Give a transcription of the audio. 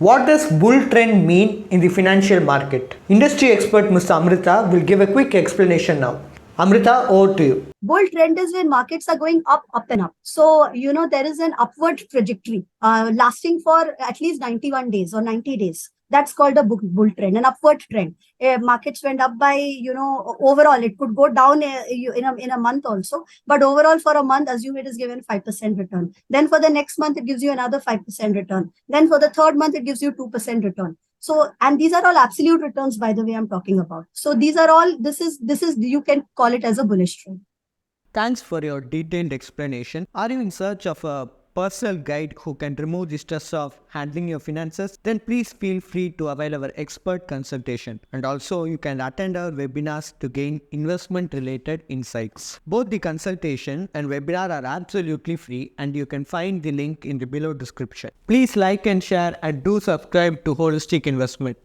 What does bull trend mean in the financial market? Industry expert Mr. Amrita will give a quick explanation now. Amrita, over to you. Bull trend is when markets are going up, up and up. So, there is an upward trajectory lasting for at least 91 days or 90 days. That's called a bull trend, an upward trend. Markets went up by, overall, it could go down in a month also. But overall, for a month, assume it is given 5% return. Then for the next month, it gives you another 5% return. Then for the third month, it gives you 2% return. So, and these are all absolute returns, by the way, I'm talking about. So these are all, this is, you can call it as a bullish trend. Thanks for your detailed explanation. Are you in search of a personal guide who can remove the stress of handling your finances? Then please feel free to avail our expert consultation. And also you can attend our webinars to gain investment related insights. Both the consultation and webinar are absolutely free and you can find the link in the below description. Please like and share and do subscribe to Holistic Investment.